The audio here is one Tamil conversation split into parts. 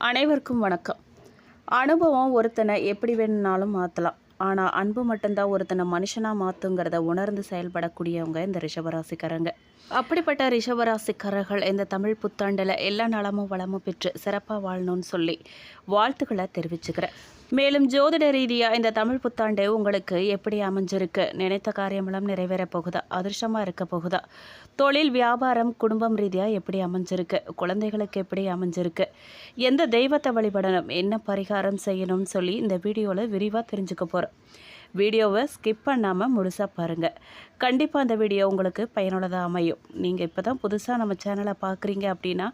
அனைவருக்கும் வணக்கம். அனுபவம் ஒருத்தனை எப்படி வேணும்னாலும் மாற்றலாம். ஆனால் அன்பு மட்டும்தான் ஒருத்தனை மனுஷனாக மாற்றுங்கிறத உணர்ந்து செயல்படக்கூடியவங்க இந்த ரிஷபராசிக்காரங்க. அப்படிப்பட்ட ரிஷபராசிக்காரர்கள் இந்த தமிழ் புத்தாண்டில் எல்லா நலமும் வளமும் பெற்று சிறப்பாக வாழணும்னு சொல்லி வாழ்த்துக்களை தெரிவிச்சுக்கிறேன். மேலும் ஜோதிட ரீதியாக இந்த தமிழ் புத்தாண்டு உங்களுக்கு எப்படி அமைஞ்சிருக்கு, நினைத்த காரியமெல்லாம் நிறைவேற போகுதா, அதிர்ஷ்டமாக இருக்க போகுதா, தொழில் வியாபாரம் குடும்பம் ரீதியாக எப்படி அமைஞ்சிருக்கு, குழந்தைகளுக்கு எப்படி அமைஞ்சிருக்கு, எந்த தெய்வத்தை வழிபடணும், என்ன பரிகாரம் செய்யணும்னு சொல்லி இந்த வீடியோவில் விரிவாக தெரிஞ்சுக்க போகிறோம். வீடியோவை ஸ்கிப் பண்ணாமல் முழுசாக பாருங்கள். கண்டிப்பாக அந்த வீடியோ உங்களுக்கு பயனுள்ளதாக அமையும். நீங்கள் இப்போ தான் புதுசாக நம்ம சேனலை பார்க்குறீங்க அப்படின்னா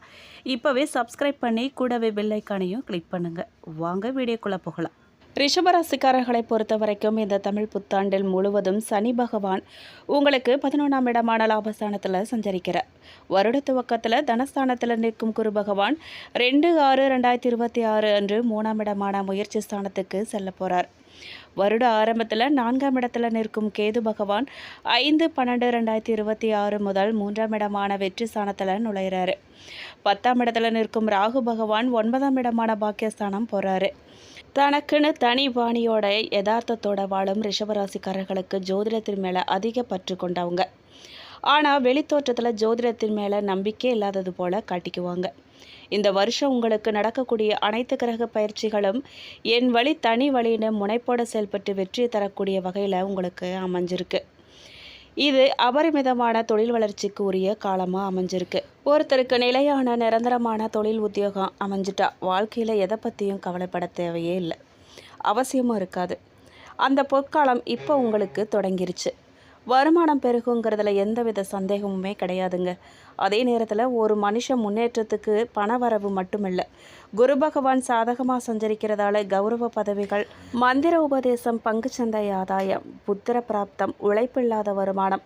இப்போவே சப்ஸ்கிரைப் பண்ணி கூடவே பெல் ஐக்கானையும் கிளிக் பண்ணுங்கள். வாங்க வீடியோக்குள்ளே போகலாம். ரிஷபராசிக்காரர்களை பொறுத்த வரைக்கும் இந்த தமிழ் புத்தாண்டில் முழுவதும் சனி பகவான் உங்களுக்கு 11ஆம் இடமான லாபஸ்தானத்தில் சஞ்சரிக்கிறார். வருட துவக்கத்தில் தனஸ்தானத்தில் நிற்கும் குரு பகவான் 2/6/2026 அன்று 3ஆம் இடமான முயற்சி ஸ்தானத்துக்கு செல்ல போகிறார். வருட ஆரம்பத்தில் 4ஆம் இடத்துல நிற்கும் கேது பகவான் 5/12/2026 முதல் 3ஆம் இடமான வெற்றி ஸ்தானத்தில் நுழைகிறாரு. 10ஆம் இடத்துல நிற்கும் ராகு பகவான் 9ஆம் இடமான பாக்கியஸ்தானம் போகிறாரு. தனக்குன்னு தனி பாணியோட யதார்த்தத்தோட வாழும் ரிஷபராசிக்காரர்களுக்கு ஜோதிடத்தின் மேலே அதிக பற்று கொண்டவங்க. ஆனால் வெளித்தோற்றத்தில் ஜோதிடத்தின் மேலே நம்பிக்கை இல்லாதது போல காட்டிக்குவாங்க. இந்த வருஷம் உங்களுக்கு நடக்கக்கூடிய அனைத்து கிரக பயிற்சிகளும் என் வழி தனி வழின்னு முனைப்போடு செயல்பட்டு வெற்றி தரக்கூடிய வகையில் உங்களுக்கு அமைஞ்சிருக்கு. இது அபரிமிதமான தொழில் வளர்ச்சிக்கு உரிய காலமாக அமைஞ்சிருக்கு. ஒருத்தருக்கு நிலையான நிரந்தரமான தொழில் உத்தியோகம் அமைஞ்சிட்டா வாழ்க்கையில் எதை பற்றியும் கவலைப்பட தேவையே இல்லை, அவசியமும் இருக்காது. அந்த பொற்காலம் இப்போ உங்களுக்கு தொடங்கிருச்சு. வருமானம் பெருகுங்கிறதுல எந்தவித சந்தேகமுமே கிடையாதுங்க. அதே நேரத்தில் ஒரு மனுஷன் முன்னேற்றத்துக்கு பண வரவு மட்டுமில்லை, குரு பகவான் சாதகமாக சஞ்சரிக்கிறதால கௌரவ பதவிகள், மந்திர உபதேசம், பங்குச்சந்தை ஆதாயம், புத்திர பிராப்தம், உழைப்பில்லாத வருமானம்,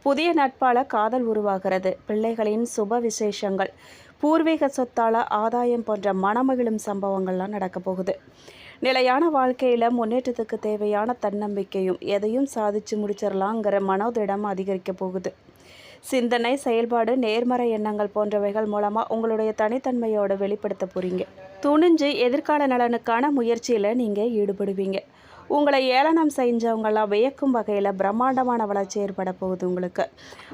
புதிய நட்பால் காதல் உருவாகிறது, பிள்ளைகளின் சுப விசேஷங்கள், பூர்வீக சொத்தால் ஆதாயம் போன்ற மனமகிழும் சம்பவங்கள்லாம் நடக்க போகுது. நிலையான வாழ்க்கையில் முன்னேற்றத்துக்கு தேவையான தன்னம்பிக்கையும் எதையும் சாதித்து முடிச்சிடலாங்கிற மனோதிடம் அதிகரிக்க போகுது. சிந்தனை, செயல்பாடு, நேர்மறை எண்ணங்கள் போன்றவைகள் மூலமாக உங்களுடைய தனித்தன்மையோடு வெளிப்படுத்த போகிறீங்க. துணிஞ்சு எதிர்கால நலனுக்கான முயற்சியில் நீங்கள் ஈடுபடுவீங்க. உங்களை ஏளனம் செஞ்சவங்களாம் வியக்கும் வகையில் பிரம்மாண்டமான வளர்ச்சி ஏற்பட போகுது. உங்களுக்கு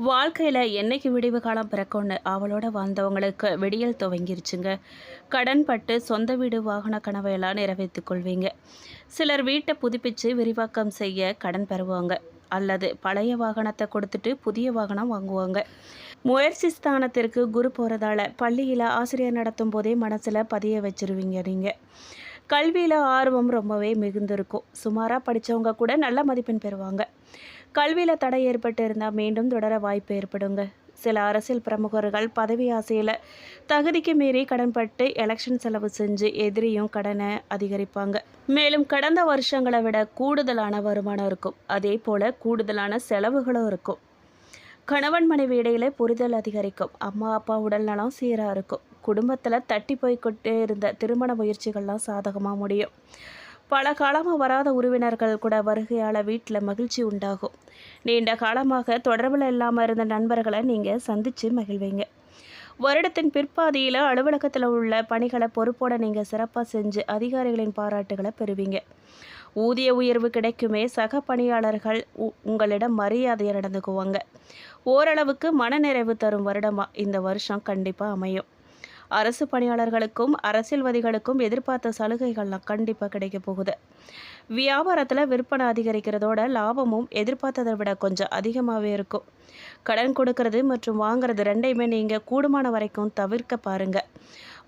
வாழ்க்கையில் என்னைக்கு விடிவு காலம் பிறக்கும்னு அவளோட வாழ்ந்தவங்களுக்கு விடியல் துவங்கிருச்சுங்க. கடன் பட்டு சொந்த வீடு வாகன கனவையெல்லாம் நிறைவேற்றிக் கொள்வீங்க. சிலர் வீட்டை புதுப்பித்து விரிவாக்கம் செய்ய கடன் பெறுவாங்க, அல்லது பழைய வாகனத்தை கொடுத்துட்டு புதிய வாகனம் வாங்குவாங்க. முயற்சி ஸ்தானத்திற்கு குரு போகிறதால பள்ளியில் ஆசிரியர் நடத்தும் போதே மனசில் பதிய வச்சுருவீங்க. நீங்கள் கல்வியில் ஆர்வம் ரொம்பவே மிகுந்திருக்கும். சுமாராக படித்தவங்க கூட நல்ல மதிப்பெண் பெறுவாங்க. கல்வியில் தடை ஏற்பட்டு இருந்தால் மீண்டும் தொடர வாய்ப்பு ஏற்படுங்க. சில அரசியல் பிரமுகர்கள் பதவி ஆசையில் தகுதிக்கு மீறி கடன்பட்டு எலெக்ஷன் செலவு செஞ்சு எதிரியும் கடனை அதிகரிப்பாங்க. மேலும் கடந்த வருஷங்களை விட கூடுதலான வருமானம் இருக்கும், அதே போல் கூடுதலான செலவுகளும் இருக்கும். கணவன் மனைவி இடையில புரிதல் அதிகரிக்கும். அம்மா அப்பா உடல் நலம் சீராக இருக்கும். குடும்பத்தில் தட்டி போய்கிட்டே இருந்த திருமண முயற்சிகள்லாம் சாதகமாக முடியும். பல காலமாக வராத உறவினர்கள் கூட வருகையால் வீட்டில் மகிழ்ச்சி உண்டாகும். நீண்ட காலமாக தொடர்பில் இல்லாமல் இருந்த நண்பர்களை நீங்கள் சந்தித்து மகிழ்வீங்க. வருடத்தின் பிற்பாதியில் அலுவலகத்தில் உள்ள பணிகளை பொறுப்போடு நீங்கள் சிறப்பாக செஞ்சு அதிகாரிகளின் பாராட்டுகளை பெறுவீங்க. ஊதிய உயர்வு கிடைக்குமே. சக பணியாளர்கள் உங்களிடம் மரியாதையை நடந்துக்குவாங்க. ஓரளவுக்கு மனநிறைவு தரும் வருடமாக இந்த வருஷம் கண்டிப்பாக அமையும். அரசு பணியாளர்களுக்கும் அரசியல்வாதிகளுக்கும் எதிர்பார்த்த சலுகைகள்லாம் கண்டிப்பாக கிடைக்க போகுது. வியாபாரத்தில் விற்பனை அதிகரிக்கிறதோட லாபமும் எதிர்பார்த்ததை விட கொஞ்சம் அதிகமாகவே இருக்கும். கடன் கொடுக்கறது மற்றும் வாங்கிறது ரெண்டையுமே நீங்கள் கூடுமான வரைக்கும் தவிர்க்க பாருங்கள்.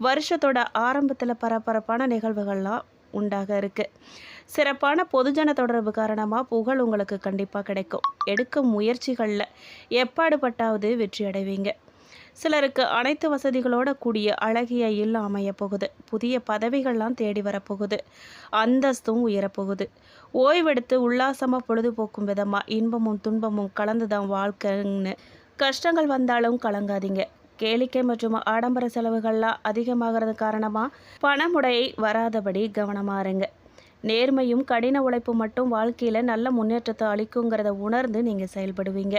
வருஷத்தோட ஆரம்பத்தில் பரபரப்பான நிகழ்வுகள்லாம் உண்டாக இருக்குது. சிறப்பான பொதுஜன தொடர்பு காரணமாக புகழ் உங்களுக்கு கண்டிப்பாக கிடைக்கும். எடுக்கும் முயற்சிகளில் எப்பாடுபட்டாவது வெற்றி அடைவீங்க. சிலருக்கு அனைத்து வசதிகளோடு கூடிய அழகிய இல்லம் அமைய போகுது. புதிய பதவிகள்லாம் தேடி வரப்போகுது. அந்தஸ்தும் உயரப்போகுது. ஓய்வெடுத்து உல்லாசமாக பொழுதுபோக்கும் விதமாக இன்பமும் துன்பமும் கலந்து தான் வாழ்க்கைன்னு. கஷ்டங்கள் வந்தாலும் கலங்காதீங்க. கேளிக்கை மற்றும் ஆடம்பர செலவுகள்லாம் அதிகமாகிறது காரணமாக பணமுடையை வராதபடி கவனமாக இருங்க. நேர்மையும் கடின உழைப்பு மட்டும் வாழ்க்கையில் நல்ல முன்னேற்றத்தை அளிக்குங்கிறத உணர்ந்து நீங்கள் செயல்படுவீங்க.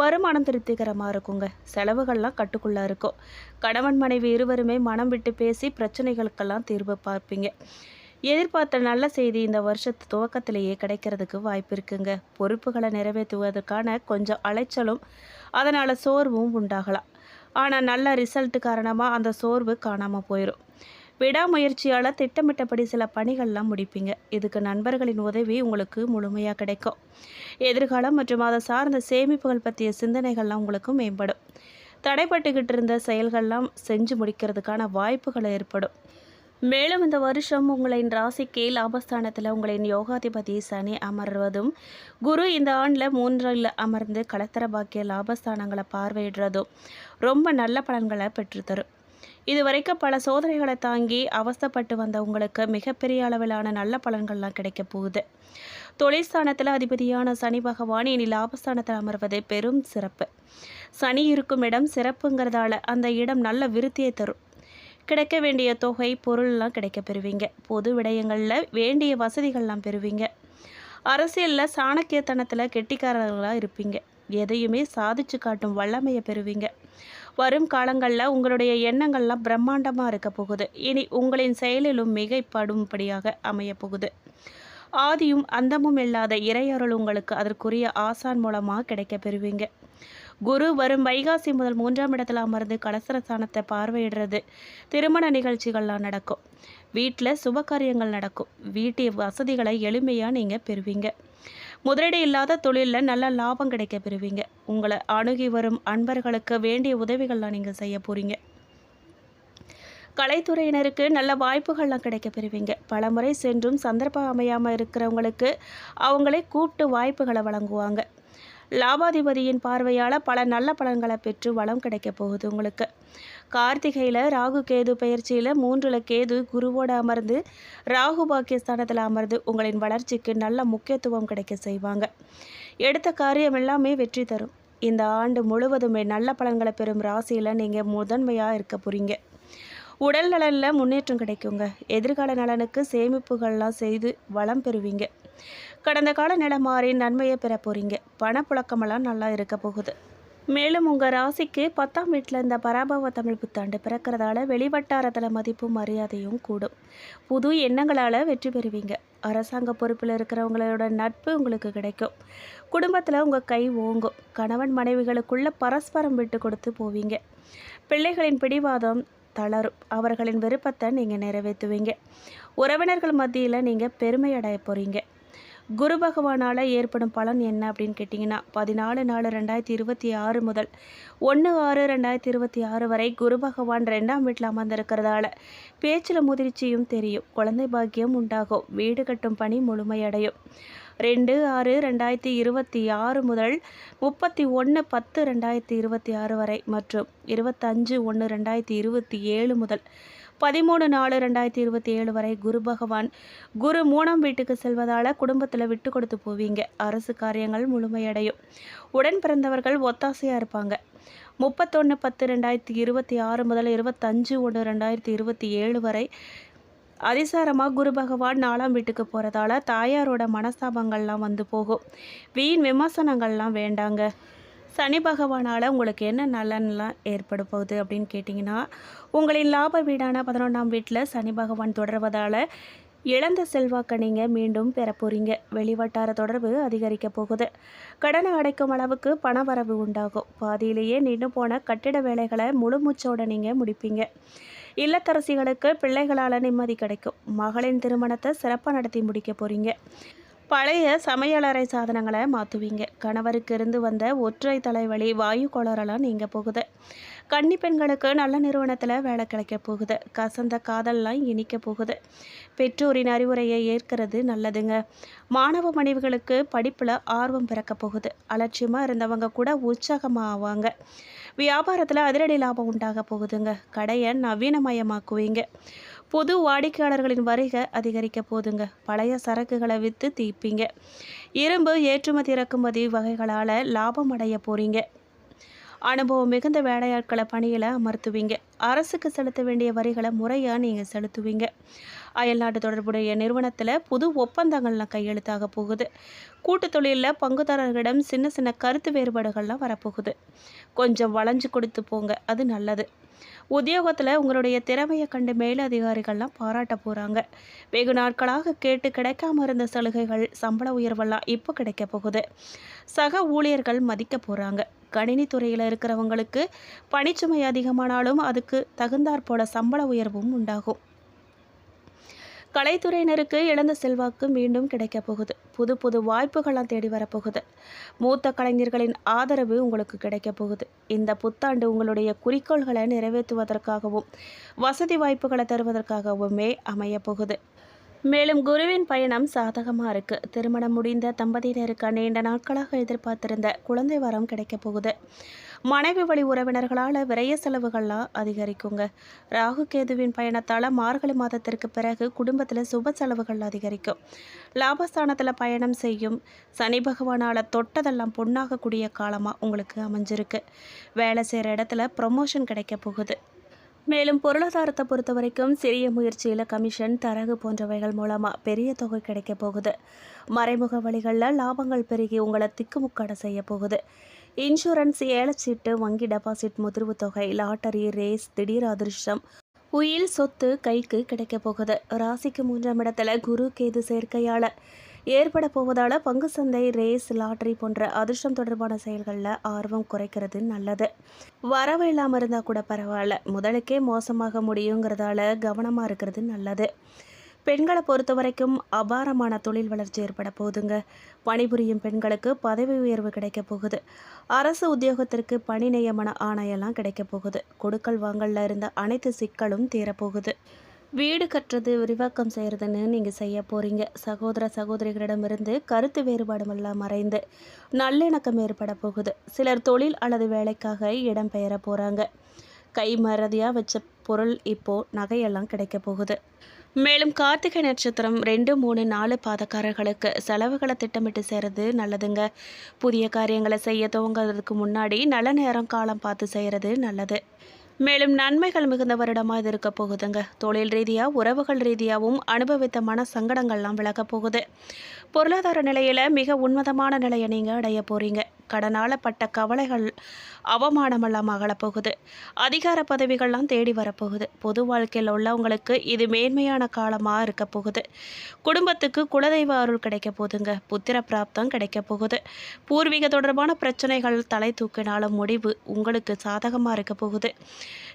வருமானம் திருப்திகரமாக இருக்குங்க. செலவுகள்லாம் கட்டுக்குள்ளே இருக்கும். கணவன் மனைவி இருவருமே மனம் விட்டு பேசி பிரச்சனைகளுக்கெல்லாம் தீர்வு பார்ப்பீங்க. எதிர்பார்த்த நல்ல செய்தி இந்த வருஷத்து துவக்கத்திலேயே கிடைக்கிறதுக்கு வாய்ப்பு இருக்குங்க. பொறுப்புகளை நிறைவேற்றுவதற்கான கொஞ்சம் அலைச்சலும் அதனால் சோர்வும் உண்டாகலாம். ஆனால் நல்ல ரிசல்ட் காரணமாக அந்த சோர்வு காணாமல் போயிடும். விடாமுயற்சியால் திட்டமிட்டபடி சில பணிகள்லாம் முடிப்பீங்க. இதுக்கு நண்பர்களின் உதவி உங்களுக்கு முழுமையாக கிடைக்கும். எதிர்காலம் மற்றும் அதை சார்ந்த சேமிப்புகள் பற்றிய சிந்தனைகள்லாம் உங்களுக்கு மேம்படும். தடைப்பட்டுக்கிட்டு இருந்த செயல்கள்லாம் செஞ்சு முடிக்கிறதுக்கான வாய்ப்புகள் ஏற்படும். மேலும் இந்த வருஷம் உங்களின் ராசிக்கு லாபஸ்தானத்தில் உங்களின் யோகாதிபதி சனி அமர்வதும், குரு இந்த ஆண்டில் 3ல் அமர்ந்து கலத்தர பாக்கிய லாபஸ்தானங்களை பார்வையிடுறதும் ரொம்ப நல்ல பலன்களை பெற்றுத்தரும். இதுவரைக்கும் பல சோதனைகளை தாங்கி அவஸ்தைப்பட்டு வந்த உங்களுக்கு மிகப்பெரிய அளவிலான நல்ல பலன்கள்லாம் கிடைக்க போகுது. தொழில்ஸ்தானத்தில் அதிபதியான சனி பகவான் இனி லாபஸ்தானத்தில் அமர்வது பெரும் சிறப்பு. சனி இருக்கும் இடம் சிறப்புங்கிறதால அந்த இடம் நல்ல விருத்தியை தரும். கிடைக்க வேண்டிய தொகை பொருள்லாம் கிடைக்க பெறுவீங்க. பொது விடயங்களில் வேண்டிய வசதிகள்லாம் பெறுவீங்க. அரசியலில் சாணக்கியத்தனத்தில் கெட்டிக்காரர்களாக இருப்பீங்க. எதையுமே சாதிச்சு காட்டும் வல்லமையை பெறுவீங்க. வரும் காலங்களில் உங்களுடைய எண்ணங்கள்லாம் பிரம்மாண்டமாக இருக்க போகுது. இனி உங்களின் செயலிலும் மிகைப்படும்படியாக அமைய போகுது. ஆதியும் அந்தமும் இல்லாத இறையருள் உங்களுக்கு அதற்குரிய ஆசான் மூலமாக கிடைக்க பெறுவீங்க. குரு வரும் வைகாசி முதல் 3ஆம் இடத்துல அமர்ந்து கலசரஸ்தானத்தை பார்வையிடுறது திருமண நிகழ்ச்சிகள்லாம் நடக்கும். வீட்டில் சுபகாரியங்கள் நடக்கும். வீட்டு வசதிகளை எளிமையாக நீங்கள் பெறுவீங்க. முதலீடு இல்லாத தொழிலில் நல்ல லாபம் கிடைக்க பெறுவீங்க. உங்களை அணுகி வரும் அன்பர்களுக்கு வேண்டிய உதவிகள்லாம் நீங்கள் செய்ய போகிறீங்க. கலைத்துறையினருக்கு நல்ல வாய்ப்புகள்லாம் கிடைக்க பெறுவீங்க. பலமுறை சென்றும் சந்தர்ப்பம் அமையாமல் இருக்கிறவங்களுக்கு அவங்களே கூப்பிட்டு வாய்ப்புகளை வழங்குவாங்க. லாபாதிபதியின் பார்வையால் பல நல்ல பலன்களை பெற்று வளம் கிடைக்க போகுது உங்களுக்கு. கார்த்திகையில் ராகு கேது பயிற்சியில் 3ல் கேது குருவோடு அமர்ந்து ராகு பாக்கியஸ்தானத்தில் அமர்ந்து உங்களின் வளர்ச்சிக்கு நல்ல முக்கியத்துவம் கிடைக்க செய்வாங்க. எடுத்த காரியம் எல்லாமே வெற்றி தரும். இந்த ஆண்டு முழுவதுமே நல்ல பலன்களை பெறும் ராசியில் நீங்கள் முதன்மையாக இருக்க போகிறீங்க. உடல் நலனில் முன்னேற்றம் கிடைக்குங்க. எதிர்கால நலனுக்கு சேமிப்புகள்லாம் செய்து வளம் பெறுவீங்க. கடந்த கால நிலை மாறி நன்மையை பெற போகிறீங்க. பணப்புழக்கமெல்லாம் நல்லா இருக்க போகுது. மேலும் உங்கள் ராசிக்கு 10ஆம் வீட்டில் இந்த பராபவ தமிழ் புத்தாண்டு பிறக்கிறதால வெளிவட்டாரத்தில் மதிப்பும் மரியாதையும் கூடும். புது எண்ணங்களால் வெற்றி பெறுவீங்க. அரசாங்க பொறுப்பில் இருக்கிறவங்களோட நட்பு உங்களுக்கு கிடைக்கும். குடும்பத்தில் உங்கள் கை ஓங்கும். கணவன் மனைவிகளுக்குள்ள பரஸ்பரம் விட்டு கொடுத்து போவீங்க. பிள்ளைகளின் பிடிவாதம் தளரும். அவர்களின் விருப்பத்தை நீங்கள் நிறைவேற்றுவீங்க. உறவினர்கள் மத்தியில் நீங்கள் பெருமை அடைய போகிறீங்க. குரு பகவானால் ஏற்படும் பலன் என்ன அப்படின்னு கேட்டிங்கன்னா, 14/4/2026 முதல் 1/6/2026 வரை குரு பகவான் 2ஆம் வீட்டில் அமர்ந்திருக்கிறதால பேச்சில் முதிர்ச்சியும் தெரியும். குழந்தை பாக்கியம் உண்டாகும். வீடு கட்டும் பணி முழுமையடையும். 2/6/2026 முதல் 31/10/2026 வரை மற்றும் 25/1/2027 முதல் 13/4/2027 வரை குரு பகவான் குரு 3ஆம் வீட்டுக்கு செல்வதால் குடும்பத்தில் விட்டு கொடுத்து போவீங்க. அரசு காரியங்கள் முழுமையடையும். உடன் பிறந்தவர்கள் ஒத்தாசையாக இருப்பாங்க. 31/10/2026 முதல் 25/1/2027 வரை அதிசாரமாக குரு பகவான் 4ஆம் வீட்டுக்கு போகிறதால தாயாரோட மனஸ்தாபங்கள்லாம் வந்து போகும். வீண் விமர்சனங்கள்லாம் வேண்டாங்க. சனி பகவானால் உங்களுக்கு என்ன நலன்லாம் ஏற்பட போகுது அப்படின்னு கேட்டிங்கன்னா, உங்களின் லாப வீடான 11ஆம் வீட்டில் சனி பகவான் தொடர்வதால் இழந்த செல்வாக்கை நீங்கள் மீண்டும் பெற போகிறீங்க. வெளிவட்டார தொடர்பு அதிகரிக்க போகுது. கடனை அடைக்கும் அளவுக்கு பண வரவு உண்டாகும். பாதியிலேயே நின்று போன கட்டிட வேலைகளை முழு மூச்சோடு நீங்கள் முடிப்பீங்க. இல்லத்தரசிகளுக்கு பிள்ளைகளால் நிம்மதி கிடைக்கும். மகளின் திருமணத்தை சிறப்பாக நடத்தி முடிக்க போகிறீங்க. பழைய சமையலறை சாதனங்களை மாற்றுவீங்க. கணவருக்கு இருந்து வந்த ஒற்றை தலைவலி வாயு கோளாறெல்லாம் நீங்க போகுது. கன்னி பெண்களுக்கு நல்ல நிறுவனத்தில் வேலை கிடைக்க போகுது. கசந்த காதல்லாம் இனிக்க போகுது. பெற்றோரின் அறிவுரையை ஏற்கிறது நல்லதுங்க. மாணவ மனைவிகளுக்கு படிப்பில் ஆர்வம் பிறக்க போகுது. அலட்சியமாக இருந்தவங்க கூட உற்சாகமாக ஆவாங்க. வியாபாரத்தில் அதிரடி லாபம் உண்டாக போகுதுங்க. கடையை நவீனமயமாக்குவீங்க. புது வாடிக்கையாளர்களின் வருகை அதிகரிக்க போதுங்க. பழைய சரக்குகளை விற்று தீர்ப்பீங்க. இரும்பு ஏற்றுமதி இறக்குமதி வகைகளால் லாபம் அடைய போகிறீங்க. அனுபவம் மிகுந்த வேலையாட்களை பணியில் அமர்த்துவீங்க. அரசுக்கு செலுத்த வேண்டிய வரிகளை முறையாக நீங்கள் செலுத்துவீங்க. அயல்நாட்டு தொடர்புடைய நிறுவனத்தில் புது ஒப்பந்தங்கள்லாம் கையெழுத்தாக போகுது. கூட்டு தொழிலில் பங்குதாரர்களிடம் சின்ன சின்ன கருத்து வேறுபாடுகள்லாம் வரப்போகுது. கொஞ்சம் வளைஞ்சு கொடுத்து போங்க, அது நல்லது. உத்தியோகத்தில் உங்களுடைய திறமையை கண்டு மேலதிகாரிகள்லாம் பாராட்ட போகிறாங்க. வெகு நாட்களாக கேட்டு கிடைக்காம இருந்த சலுகைகள், சம்பள உயர்வெல்லாம் இப்போ கிடைக்க போகுது. சக ஊழியர்கள் மதிக்க போகிறாங்க. கணினி துறையில் இருக்கிறவங்களுக்கு பணிச்சுமை அதிகமானாலும் அதுக்கு தகுந்தாற் போல சம்பள உயர்வும் உண்டாகும். கலைத்துறையினருக்கு இழந்த செல்வாக்கு மீண்டும் கிடைக்க போகுது. புது புது வாய்ப்புகள்லாம் தேடி வரப்போகுது. மூத்த கலைஞர்களின் ஆதரவு உங்களுக்கு கிடைக்க போகுது. இந்த புத்தாண்டு உங்களுடைய குறிக்கோள்களை நிறைவேற்றுவதற்காகவும் வசதி வாய்ப்புகளை தருவதற்காகவுமே அமைய போகுது. மேலும் குருவின் பயணம் சாதகமாக இருக்குது. திருமணம் முடிந்த தம்பதியினருக்கு நீண்ட நாட்களாக எதிர்பார்த்திருந்த குழந்தை வரம் கிடைக்க போகுது. மனைவி வழி உறவினர்களால் விரைய செலவுகள்லாம் அதிகரிக்குங்க. ராகு கேதுவின் பயணத்தால் மார்கழி மாதத்திற்கு பிறகு குடும்பத்தில் சுப செலவுகள் அதிகரிக்கும். லாபஸ்தானத்தில் பயணம் செய்யும் சனி பகவானால் தொட்டதெல்லாம் பொன்னாகக்கூடிய காலமாக உங்களுக்கு அமைஞ்சிருக்கு. வேலை செய்கிற இடத்துல ப்ரொமோஷன் கிடைக்க போகுது. மேலும் பொருளாதாரத்தை பொறுத்த வரைக்கும் சிறிய முயற்சியில் கமிஷன், தரகு போன்றவைகள் மூலமாக பெரிய தொகை கிடைக்க போகுது. மறைமுக வழிகளில் லாபங்கள் பெருகி உங்களை திக்குமுக்காட செய்ய போகுது. இன்சூரன்ஸ், ஏலச்சீட்டு, வங்கி டெபாசிட், முதிர்வு தொகை, லாட்டரி, ரேஸ், திடீர் அதிர்ஷ்டம், உயில் சொத்து கைக்கு கிடைக்க போகுது. ராசிக்கு 3ஆம் இடத்துல குரு கேது சேர்க்கையால் ஏற்பட போவதால் பங்கு சந்தை, ரேஸ், லாட்டரி போன்ற அதிர்ஷ்டம் தொடர்பான செயல்களில் ஆர்வம் குறைக்கிறது நல்லது. வரவு இல்லாமல் இருந்தால் கூட பரவாயில்ல, முதலுக்கே மோசமாக முடியுங்கிறதால கவனமாக இருக்கிறது நல்லது. பெண்களை பொறுத்த வரைக்கும் அபாரமான தொழில் வளர்ச்சி ஏற்பட போகுதுங்க. பணிபுரியும் பெண்களுக்கு பதவி உயர்வு கிடைக்க போகுது. அரசு உத்தியோகத்திற்கு பணி நியமன ஆணையெல்லாம் கிடைக்க போகுது. கொடுக்கல் வாங்கல்ல இருந்த அனைத்து சிக்கலும் தீரப்போகுது. வீடு கட்டுறது, விரிவாக்கம் செய்கிறதுன்னு நீங்கள் செய்ய போகிறீங்க. சகோதர சகோதரிகளிடமிருந்து கருத்து வேறுபாடுமெல்லாம் மறைந்து நல்லிணக்கம் ஏற்பட போகுது. சிலர் தொழில் அல்லது வேலைக்காக இடம் பெயர போகிறாங்க. கை மறதியாக வச்ச பொருள் இப்போது நகையெல்லாம் கிடைக்க போகுது. மேலும் கார்த்திகை நட்சத்திரம் 2, 3, 4 பாதக்காரர்களுக்கு செலவுகளை திட்டமிட்டு செய்கிறது நல்லதுங்க. புதிய காரியங்களை செய்ய துவங்குறதுக்கு முன்னாடி நல்ல நேரம் காலம் பார்த்து செய்கிறது நல்லது. மேலும் நன்மைகள் மிகுந்த வருடமாக இது இருக்க போகுதுங்க. தொழில் ரீதியாக, உறவுகள் ரீதியாகவும் அனுபவித்த மன சங்கடங்கள்லாம் விலக போகுது. பொருளாதார நிலையில் மிக உன்னதமான நிலையை நீங்கள் அடைய போகிறீங்க. கடனால் பட்ட கவலைகள், அவமானமெல்லாம் அகலப்போகுது. அதிகார பதவிகள்லாம் தேடி வரப்போகுது. பொது வாழ்க்கையில் உள்ளவங்களுக்கு இது மேன்மையான காலமாக இருக்க போகுது. குடும்பத்துக்கு குலதெய்வ அருள் கிடைக்க போகுதுங்க. புத்திர பிராப்தம் கிடைக்க போகுது. பூர்வீக தொடர்பான பிரச்சனைகள் தலை தூக்கினாலும் முடிவு உங்களுக்கு சாதகமாக இருக்க போகுது.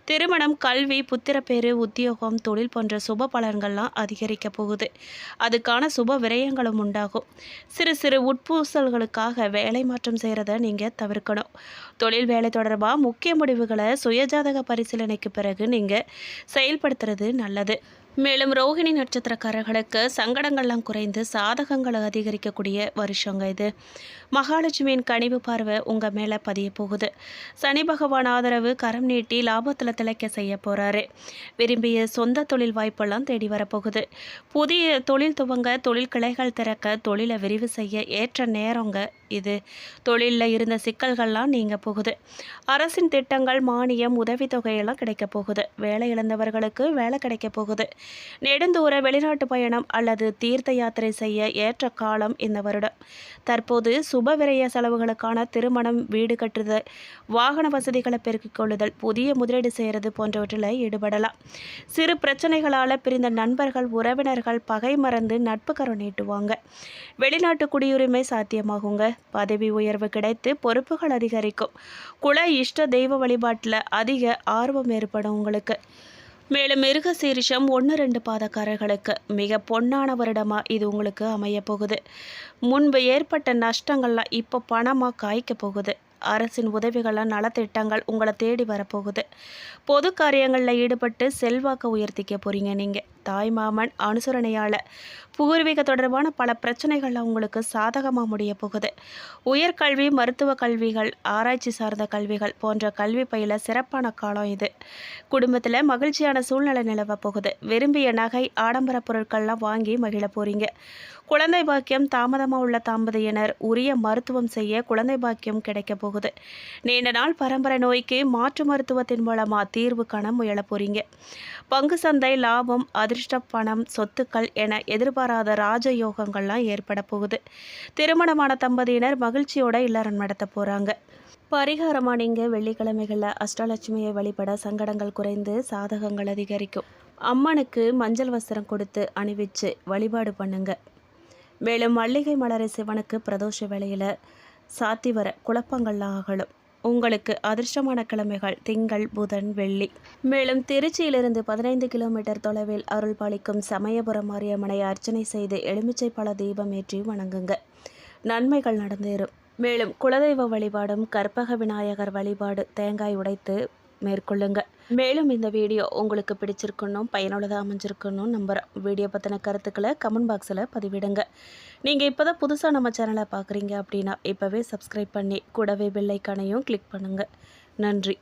திருமணம், கல்வி, புத்திரப்பேறு, உத்தியோகம், தொழில் போன்ற சுப பலன்கள்லாம் அதிகரிக்க போகுது. அதுக்கான சுப விரயங்களும் உண்டாகும். சிறு சிறு உட்பூசல்களுக்காக வேலை மாற்றம் செய்கிறத நீங்கள் தவிர்க்கணும். தொழில் வேலை தொடர்பாக முக்கிய முடிவுகளை சுயஜாதக பரிசீலனைக்கு பிறகு நீங்கள் செயல்படுத்துறது நல்லது. மேலும் ரோகிணி நட்சத்திரக்காரர்களுக்கு சங்கடங்கள்லாம் குறைந்து சாதகங்களை அதிகரிக்கக்கூடிய வருஷங்க இது. மகாலட்சுமியின் கனிவு பார்வை உங்கள் மேலே பதிய போகுது. சனி பகவான் ஆதரவு கரம் நீட்டி லாபத்தில் திளைக்க செய்ய போகிறாரு. விரும்பிய சொந்த தொழில் வாய்ப்பெல்லாம் தேடி வரப்போகுது. புதிய தொழில் துவங்க, தொழில் கிளைகள் திறக்க, தொழிலை விரிவு செய்ய ஏற்ற நேரங்க இது. தொழிலில் இருந்த சிக்கல்கள்லாம் நீங்க போகுது. அரசின் திட்டங்கள், மானியம், உதவித்தொகையெல்லாம் கிடைக்க போகுது. வேலை இழந்தவர்களுக்கு வேலை கிடைக்க போகுது. நெடுந்தூர வெளிநாட்டு பயணம் அல்லது தீர்த்த யாத்திரை செய்ய ஏற்ற காலம் இந்த வருடம். தற்போது சுப விரய செலவுகளுக்கான திருமணம், வீடு கட்டுதல், வாகன வசதிகளை பெருக்கிக் கொள்ளுதல், புதிய முதலீடு செய்கிறது போன்றவற்றில் ஈடுபடலாம். சிறு பிரச்சனைகளால் பிரிந்த நண்பர்கள், உறவினர்கள் பகை மறந்து நட்பு கரம் நீட்டுவாங்க. வெளிநாட்டு குடியுரிமை சாத்தியமாகுங்க. பதவி உயர்வு கிடைத்து பொறுப்புகள் அதிகரிக்கும். குல இஷ்ட தெய்வ வழிபாட்டில் அதிக ஆர்வம் ஏற்படும் உங்களுக்கு. மேலும் மிருக சீரிஷம் 1, 2 பாதக்காரர்களுக்கு மிக பொன்னான வருடமாக இது உங்களுக்கு அமைய போகுது. முன்பு ஏற்பட்ட நஷ்டங்கள்லாம் இப்போ பணமாக காய்க்க போகுது. அரசின் உதவிகளால் நலத்திட்டங்கள் உங்களை தேடி வரப்போகுது. பொது காரியங்களில் ஈடுபட்டு செல்வாக்கை உயர்த்திக்க போகிறீங்க நீங்கள். தாய் மாமன் அனுசரணையால் பூர்வீக தொடர்பான பல பிரச்சனைகள் உங்களுக்கு சாதகமாக முடிய போகுது. உயர்கல்வி, மருத்துவ கல்விகள், ஆராய்ச்சி சார்ந்த கல்விகள் போன்ற கல்வி பயில சிறப்பான காலம் இது. குடும்பத்தில் மகிழ்ச்சியான சூழ்நிலை நிலவ போகுது. விரும்பிய நகை, ஆடம்பர பொருட்கள்லாம் வாங்கி மகிழ போகிறீங்க. குழந்தை பாக்கியம் தாமதமாக உள்ள தம்பதியினர் உரிய மருத்துவம் செய்ய குழந்தை பாக்கியம் கிடைக்க போகுது. நீண்ட நாள் பரம்பரை நோய்க்கு மாற்று மருத்துவத்தின் மூலமாக தீர்வு காண முயல போகிறீங்க. பங்கு சந்தை லாபம், அதிர்ஷ்ட அதிர்ஷ்ட பணம், சொத்துக்கள் என எதிர்பாராத ராஜயோகங்கள்லாம் ஏற்பட போகுது. திருமணமான தம்பதியினர் மகிழ்ச்சியோட இல்லறம் நடத்த போகிறாங்க. பரிகாரமாக நீங்கள் வெள்ளிக்கிழமைகளில் அஷ்டலட்சுமியை வழிபட சங்கடங்கள் குறைந்து சாதகங்கள் அதிகரிக்கும். அம்மனுக்கு மஞ்சள் வஸ்திரம் கொடுத்து அணிவிச்சு வழிபாடு பண்ணுங்க. மேலும் மல்லிகை மலரை சிவனுக்கு பிரதோஷ வேளையில் சாத்தி வர குழப்பங்கள்லாம் அகலும். உங்களுக்கு அதிர்ஷ்டமான கிழமைகள் திங்கள், புதன், வெள்ளி. மேலும் திருச்சியிலிருந்து 15 கிலோமீட்டர் தொலைவில் அருள் பாலிக்கும் சமயபுரம் மாரியம்மனை அர்ச்சனை செய்து எலுமிச்சை பழ தீபம் ஏற்றி வணங்குங்க. நன்மைகள் நடந்தேறும். மேலும் குலதெய்வ வழிபாடும் கற்பக விநாயகர் வழிபாடு தேங்காய் உடைத்து மேற்கொள்ளுங்க. மேலும் இந்த வீடியோ உங்களுக்கு பிடிச்சிருக்கணும், பயனுள்ளதாக அமைஞ்சிருக்கணும் நம்புகிறேன். வீடியோ பற்றின கருத்துக்களை கமெண்ட் பாக்ஸில் பதிவிடுங்க. நீங்கள் இப்போ தான் புதுசாக நம்ம சேனலை பார்க்குறீங்க அப்படின்னா இப்போவே சப்ஸ்கிரைப் பண்ணி கூடவே பெல் ஐக்கானையும் கிளிக் பண்ணுங்கள். நன்றி.